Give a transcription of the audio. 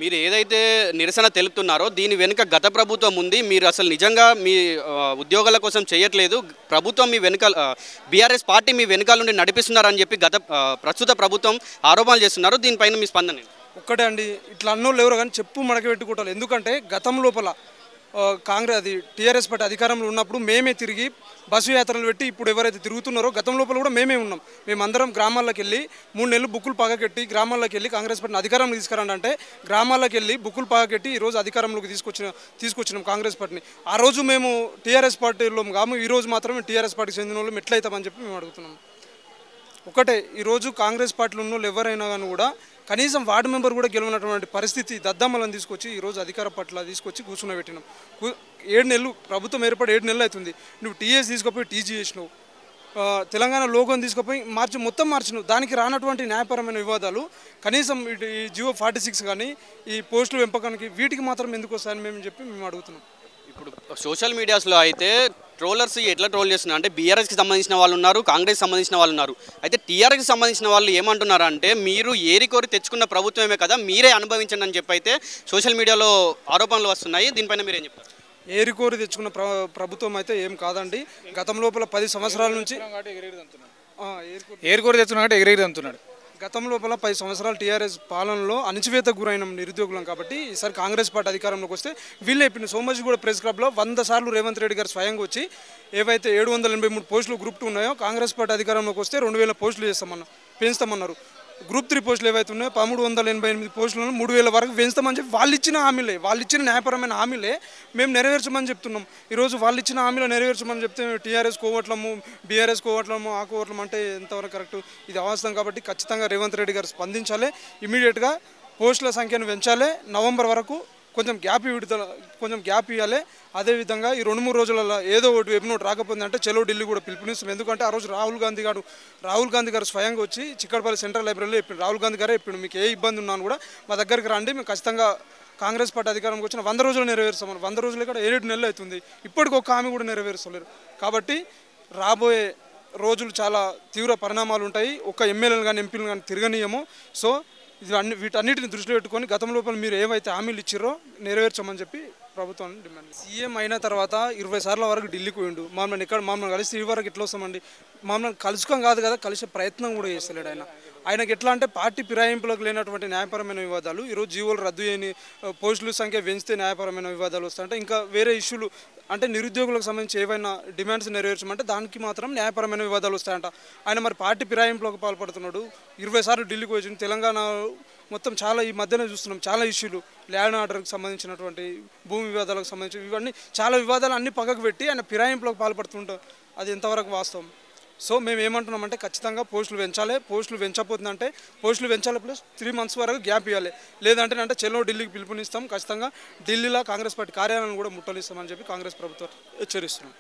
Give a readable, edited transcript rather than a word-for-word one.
మీరు ఏదైతే నిరసన తెలుపుతున్నారో దీని వెనుక గత ప్రభుత్వం ఉంది. మీరు అసలు నిజంగా మీ ఉద్యోగాల కోసం చేయట్లేదు. ప్రభుత్వం మీ వెనకాల బీఆర్ఎస్ పార్టీ మీ వెనకాల నుండి నడిపిస్తున్నారని చెప్పి ప్రస్తుత ప్రభుత్వం ఆరోపణలు చేస్తున్నారు. దీనిపైన మీ స్పందన ఏంటి? ఒక్కటే అండి, ఇట్లా అన్నోళ్ళు ఎవరు కానీ చెప్పు మడక పెట్టుకుంటారు. ఎందుకంటే గతం లోపల కాంగ్రెస్ టీఆర్ఎస్ పార్టీ అధికారంలో ఉన్నప్పుడు మేమే తిరిగి బస్సు యాత్రలు పెట్టి ఇప్పుడు ఎవరైతే తిరుగుతున్నారో గతం లోపల కూడా మేమే ఉన్నాం. మేమందరం గ్రామాల్లోకి వెళ్ళి 3 నెలలు బుక్కులు పగకెట్టి గ్రామాల్లోకి వెళ్ళి కాంగ్రెస్ పార్టీని అధికారంలో తీసుకురండి అంటే గ్రామాల్లోకి వెళ్ళి బుక్కులు పగకెట్టి ఈరోజు అధికారంలోకి తీసుకొచ్చినాం కాంగ్రెస్ పార్టీని. ఆ రోజు మేము టీఆర్ఎస్ పార్టీలో కాము, ఈరోజు మాత్రమే టీఆర్ఎస్ పార్టీకి చెందిన వాళ్ళు ఎట్లయితామని చెప్పి మేము అడుగుతున్నాం. ఒకటే, ఈరోజు కాంగ్రెస్ పార్టీలో ఉన్న వాళ్ళు ఎవరైనా కానీ కూడా కనీసం వార్డు మెంబర్ కూడా గెలవనటువంటి పరిస్థితి దద్దమ్మలను తీసుకొచ్చి ఈరోజు అధికార పట్ల తీసుకొచ్చి కూర్చున్నబెట్టినాం. 7 నెలలు ప్రభుత్వం ఏర్పడి 7 నెలలు అవుతుంది. నువ్వు టీఎస్ తీసుకుపోయి టీజీ చేసినావు, తెలంగాణ లోగోని తీసుకుపోయి మొత్తం మార్చినావు. దానికి రానటువంటి న్యాయపరమైన వివాదాలు కనీసం ఈ జియో 46 కానీ ఈ పోస్టుల పెంపకానికి వీటికి మాత్రం ఎందుకు వస్తాయని మేము అడుగుతున్నాం. ఇప్పుడు సోషల్ మీడియాస్లో అయితే ట్రోలర్స్ ఎట్లా ట్రోల్ చేస్తున్నారు అంటే బీఆర్ఎస్కి సంబంధించిన వాళ్ళు ఉన్నారు, కాంగ్రెస్ సంబంధించిన వాళ్ళు ఉన్నారు. అయితే టీఆర్ఎస్కి సంబంధించిన వాళ్ళు ఏమంటున్నారు అంటే మీరు ఏరికోరి తెచ్చుకున్న ప్రభుత్వమే కదా, మీరే అనుభవించండి అని చెప్పి అయితే సోషల్ మీడియాలో ఆరోపణలు వస్తున్నాయి. దీనిపైన మీరేం చెప్తారు? ఏరికోరి తెచ్చుకున్న ప్రభుత్వం అయితే ఏం కాదండి. గతం లోపల 10 సంవత్సరాల నుంచి ఏరికోరి తెచ్చుకున్నాడు ఎగిరెగిరి అంటున్నాడు. గతం లోపల 10 సంవత్సరాలు టీఆర్ఎస్ పాలనలో అణచివేతకు గురైన నిరుద్యోగులం కాబట్టి ఈసారి కాంగ్రెస్ పార్టీ అధికారంలోకి వస్తే వీళ్ళే ఇప్పుడు సోమాజిగూడ ప్రెస్ క్లబ్లో 100 సార్లు రేవంత్ రెడ్డి గారు స్వయంగా వచ్చి ఏవైతే 783 పోస్టులు గ్రూప్ 2 ఉన్నాయో కాంగ్రెస్ పార్టీ అధికారంలోకి వస్తే 2000 పోస్టులు పెంచుతామన్నారు. గ్రూప్ 3 పోస్టులు ఏవైతే ఉన్నాయో 1388 పోస్టులను 3000 వరకు పెంచుతామని చెప్పి వాళ్ళు ఇచ్చిన న్యాయపరమైన హామీలే మేము నెరవేర్చమని చెప్తున్నాం. ఈరోజు వాళ్ళు ఇచ్చిన హామీలో నెరవేర్చమని చెప్తే టీఆర్ఎస్ కోవట్లము, బీఆర్ఎస్ కోవట్లము, ఆ కోవట్లం అంటే ఎంతవరకు కరెక్ట్? ఇది అవాస్తవం. కాబట్టి ఖచ్చితంగా రేవంత్ రెడ్డి గారు స్పందించాలి. ఇమీడియట్గా పోస్టుల సంఖ్యను పెంచాలి. నవంబర్ వరకు కొంచెం గ్యాప్ ఇవ్వాలి. అదేవిధంగా ఈ 2-3 రోజులలో ఏదో ఒకటి వెబ్ నోట్ రాకపోయింది అంటే చలో ఢిల్లీ కూడా పిలుపునిస్తాం. ఎందుకంటే ఆ రోజు రాహుల్ గాంధీ గారు స్వయంగా వచ్చి చిక్కడపల్లి సెంట్రల్ లైబ్రరీలో చెప్పిండు. రాహుల్ గాంధీ గారే చెప్పిండు, మీకు ఏ ఇబ్బంది ఉన్నాను కూడా మా దగ్గరికి రండి, మేము ఖచ్చితంగా కాంగ్రెస్ పార్టీ అధికారంకి వచ్చిన 100 రోజులు నెరవేరుస్తామని. 100 రోజులు ఇక్కడ 7 నెలలు అవుతుంది, ఇప్పటికి ఒక హామీ కూడా నెరవేరుస్తలేరు. కాబట్టి రాబోయే రోజులు చాలా తీవ్ర పరిణామాలు ఉంటాయి. ఒక ఎమ్మెల్యేలు కానీ ఎంపీలు కానీ తిరగనీయము. సో వీటన్నిటిని దృష్టిలో పెట్టుకొని గతం లోపల మీరు ఏవైతే హామీలు ఇచ్చిరో నెరవేర్చమని చెప్పి ప్రభుత్వాన్ని డిమాండ్. సీఎం అయిన తర్వాత 20 సార్ల వరకు ఢిల్లీకి పోయిండు. మమ్మల్ని కలిసి ఈ వరకు ఎట్లా వస్తామండి? మమ్మల్ని కలుసుకోం కాదు కదా, కలిసే ప్రయత్నం కూడా చేస్తలేడు ఆయనకి. ఎట్లా అంటే పార్టీ ఫిరాయింపులకు లేనటువంటి న్యాయపరమైన వివాదాలు, ఈరోజు జీవోలు రద్దు చేయని, పోస్టుల సంఖ్య పెంచితే న్యాయపరమైన వివాదాలు వస్తాయంటే, ఇంకా వేరే ఇష్యూలు అంటే నిరుద్యోగులకు సంబంధించి ఏవైనా డిమాండ్స్ నెరవేర్చమంటే దానికి మాత్రం న్యాయపరమైన వివాదాలు వస్తాయంట. ఆయన మరి పార్టీ ఫిరాయింపులకు పాల్పడుతున్నాడు. 20 సార్లు ఢిల్లీకి వచ్చింది. తెలంగాణ మొత్తం చాలా ఈ మధ్యనే చూస్తున్నాం, చాలా ఇష్యూలు, ల్యాండ్ ఆర్డర్కి సంబంధించినటువంటి భూమి వివాదాలకు సంబంధించి ఇవన్నీ చాలా వివాదాలు అన్ని పక్కకు పెట్టి ఆయన ఫిరాయింపులకు పాల్పడుతుంటాం. అది ఎంతవరకు వాస్తవం? సో మేము ఏమంటున్నామంటే ఖచ్చితంగా పోస్టులు పెంచాలి. పోస్టులు పెంచకపోతుందంటే పోస్టులు పెంచాలి ప్లస్ 3 మంత్స్ వరకు గ్యాప్ ఇవ్వాలి. లేదంటే చెల్లో ఢిల్లీకి పిలుపునిస్తాం. ఖచ్చితంగా ఢిల్లీలో కాంగ్రెస్ పార్టీ కార్యాలయాలను కూడా ముట్టలిస్తామని చెప్పి కాంగ్రెస్ ప్రభుత్వం హెచ్చరిస్తున్నాం.